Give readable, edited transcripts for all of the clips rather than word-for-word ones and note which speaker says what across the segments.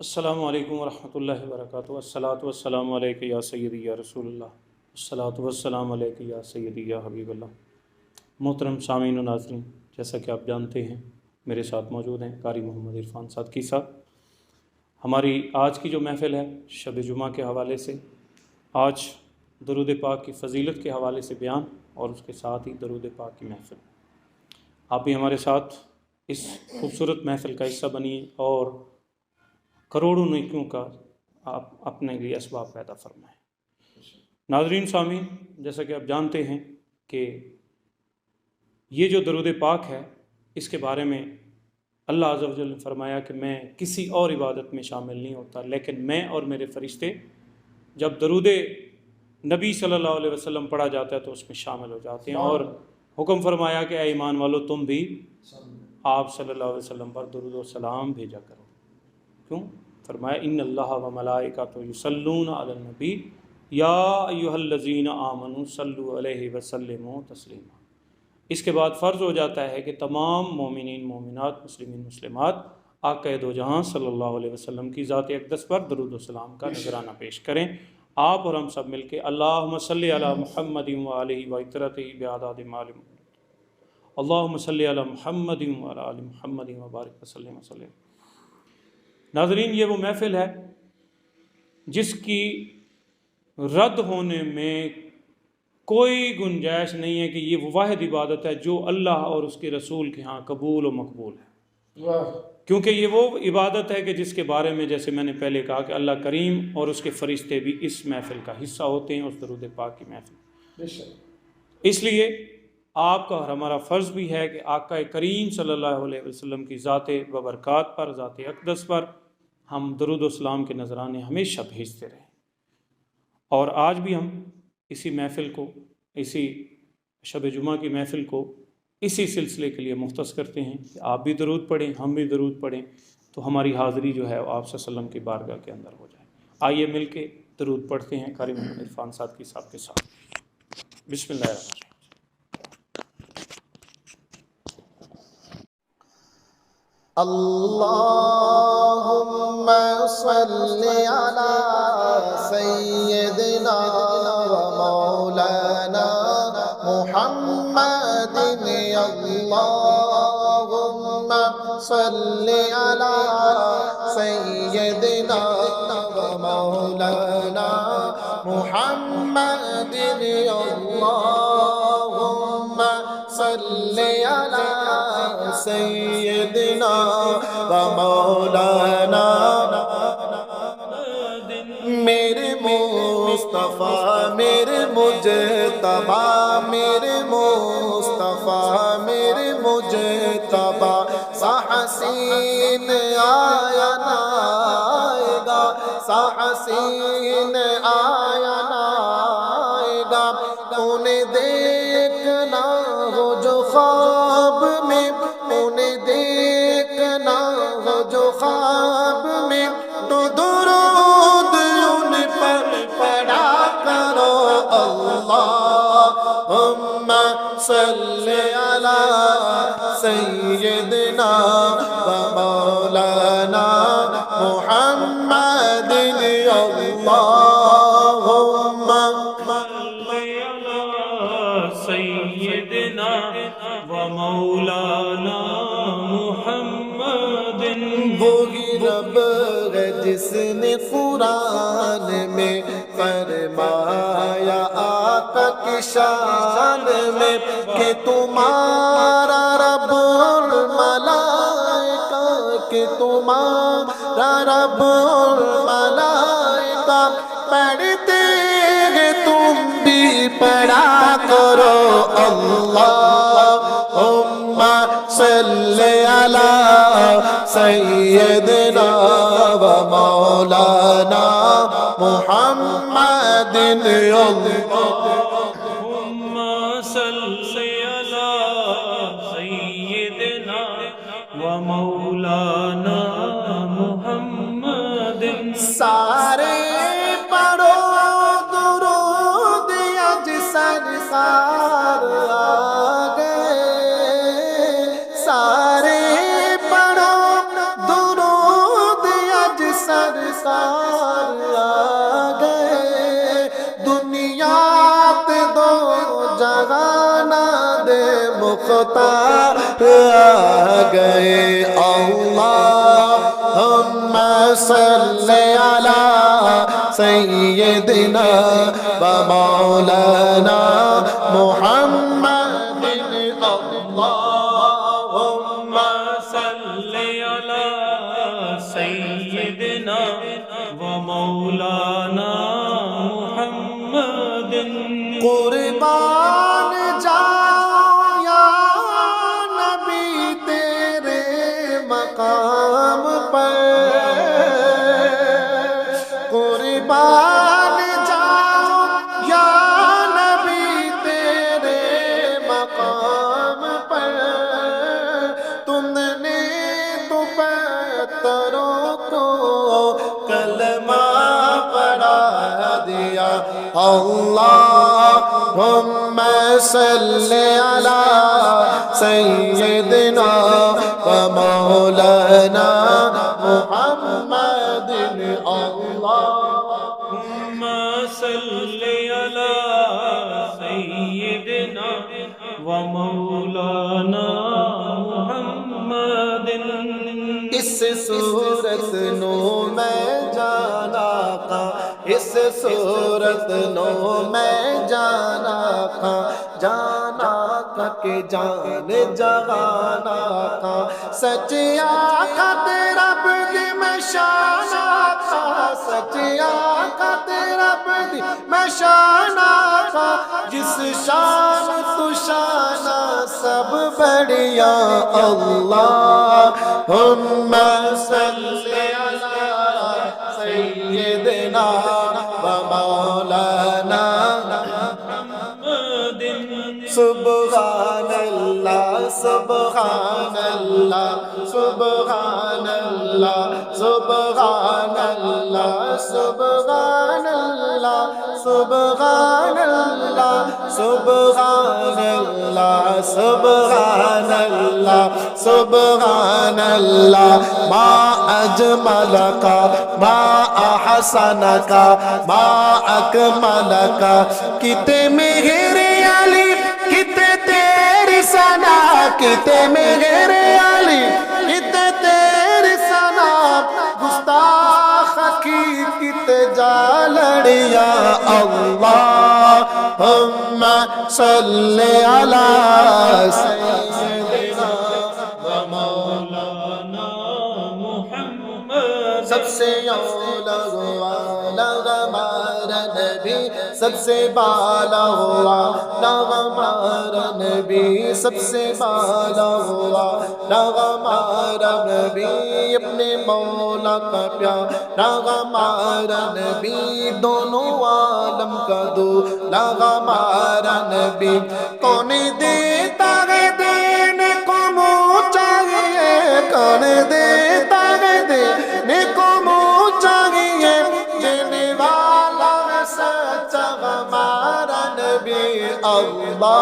Speaker 1: السلام علیکم ورحمۃ اللہ وبرکاتہ۔ الصلاۃ والسلام علیک یا سیدی یا رسول اللہ، الصلاۃ والسلام علیک یا سیدی یا حبیب اللہ۔ محترم سامعین و ناظرین، جیسا کہ آپ جانتے ہیں میرے ساتھ موجود ہیں قاری محمد عرفان صادقی صاحب۔ ہماری آج کی جو محفل ہے شب جمعہ کے حوالے سے، آج درود پاک کی فضیلت کے حوالے سے بیان اور اس کے ساتھ ہی درود پاک کی محفل۔ آپ بھی ہمارے ساتھ اس خوبصورت محفل کا حصہ بنیے اور کروڑوں نیکیوں کا آپ اپنے لیے اسباب پیدا فرمائیں۔ ناظرین سامعین، جیسا کہ آپ جانتے ہیں کہ یہ جو درود پاک ہے اس کے بارے میں اللہ عز و جل نے فرمایا کہ میں کسی اور عبادت میں شامل نہیں ہوتا، لیکن میں اور میرے فرشتے جب درود نبی صلی اللہ علیہ وسلم پڑھا جاتا ہے تو اس میں شامل ہو جاتے ہیں، اور حکم فرمایا کہ اے ایمان والو تم بھی آپ صلی اللہ علیہ وسلم پر درود و سلام بھیجا کرو۔ کیوں؟ فرمایا ان اللہ و ملائکۃ یصلون علی النبی یا ایھا الذین آمنوا صلوا علیہ وسلموا تسلیما۔ اس کے بعد فرض ہو جاتا ہے کہ تمام مومنین مومنات مسلمین مسلمات آقا دو جہاں صلی اللہ علیہ وسلم کی ذات اقدس پر درود و سلام کا نذرانہ پیش کریں۔ آپ اور ہم سب مل کے اللہم صلی علی محمد وآلہ وعطرتہ بعدد معلوم، اللہم صلی علی محمد وعلی آل محمد وبارک وسلم وسلم۔ ناظرین، یہ وہ محفل ہے جس کی رد ہونے میں کوئی گنجائش نہیں ہے کہ یہ وہ واحد عبادت ہے جو اللہ اور اس کے رسول کے ہاں قبول و مقبول ہے، کیونکہ یہ وہ عبادت ہے کہ جس کے بارے میں جیسے میں نے پہلے کہا کہ اللہ کریم اور اس کے فرشتے بھی اس محفل کا حصہ ہوتے ہیں، اس درود پاک کی محفل۔ اس لیے آپ کا اور ہمارا فرض بھی ہے کہ آقا کریم صلی اللہ علیہ وسلم کی ذات ببرکات پر، ذات اقدس پر ہم درود و سلام کے نذرانے ہمیشہ بھیجتے رہیں۔ اور آج بھی ہم اسی محفل کو، اسی شب جمعہ کی محفل کو اسی سلسلے کے لیے مختص کرتے ہیں کہ آپ بھی درود پڑھیں، ہم بھی درود پڑھیں، تو ہماری حاضری جو ہے وہ آپ صلی اللہ علیہ وسلم کی بارگاہ کے اندر ہو جائے۔ آئیے مل کے درود پڑھتے ہیں قاری محمد عرفان صادقی صاحب کے ساتھ۔ بسم اللہ الرحمن الرحیم۔
Speaker 2: اللهم صل على سيدنا ومولانا محمد، اللهم صل على سيدنا ومولانا محمد، اللهم صل على سیدنا و مولانا میرے مصطفیٰ، میرے مجتبی، میرے مصطفیٰ، میرے مجتبی سا حسین آیا نہ آئے گا، سا حسین آیا نہ آئے گا، انہیں دیکھنا ہو جو خواب میں، انہیں دیکھنا ہو جو خواب میں، تو درود ان پر پڑھا کرو۔ اللہم صلی علی سیدنا و مولانا محمد، اللہم
Speaker 1: سیدنا و مولانا محمد۔
Speaker 2: وہی رب ہے جس نے قرآن میں فرمایا آقا کی شان میں کہ تمہارا رب الملائکہ، کہ تمہارا رب الملائکہ پڑھتے ہیں تم بھی پڑھا کرو۔ اللہم صلی علی سیدنا و مولانا محمد،
Speaker 1: اللہم صلی علی سیدنا و مولانا محمد۔
Speaker 2: سارے پڑھو درود اج سرکار آ گئے، سارے پڑھو درود اج سرکار آ گئے دنیا پہ دو جہانا دے مختار آ گئے اللہم صلی علی سیدنا و مولانا محمد
Speaker 1: اللہم صلی علی سیدنا و مولانا محمد
Speaker 2: قربان جاؤ یا نبی تیرے مقام پر قربان جاؤ یا نبی تیرے مقام پر تم نے تو پتھروں کو کلمہ پڑھا دیا اللہم صلی علی سیدنا و مولانا محمد
Speaker 1: اللہم صلی علی سیدنا و مولانا محمد
Speaker 2: اس صورت نو میں جانا کا اس صورت نو میں جانا کا کہ جان جہانا کا سچ آقا تیرا بدھ میں شانا کا سچ آقا تیرا بدھ میں شانا کا جس شان تو شانہ سب بڑھیا اللہم صلی علی سیدنا و مولانا سبحان اللہ سبحان اللہ سبحان اللہ سبحان اللہ سبحان اللہ سبحان اللہ سبحان اللہ سبحان اللہ سبحان اللہ ما اجملک ما احسنک ما اکملک کتے مہر علی کتے تیری ثنا کتے مہر علی کتے تیری ثنا گستاخ کی کتے جالڑیا اللہم صلی علی سیدنا و مولانا محمد سب سے اولا والا ہمارا نبی سب سے بالا ہوا ہمارا نبی سب سے بالا ہوا ہمارا نبی اپنے مولا کا پیارا ہمارا نبی دونوں عالم کا دولا ہمارا نبی کون دیتا ہے دینے کو منہ چاہیے کون دیتا ہے دینے کو منہ چاہیے دینے والا سچا ہمارا نبی اللہم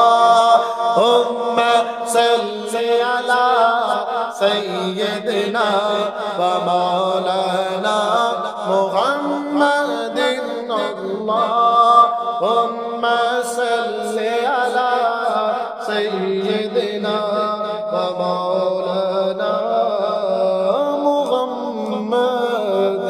Speaker 2: صلی علی سیدنا و مولانا محمد اللہم صلی علی سیدنا و مولانا محمد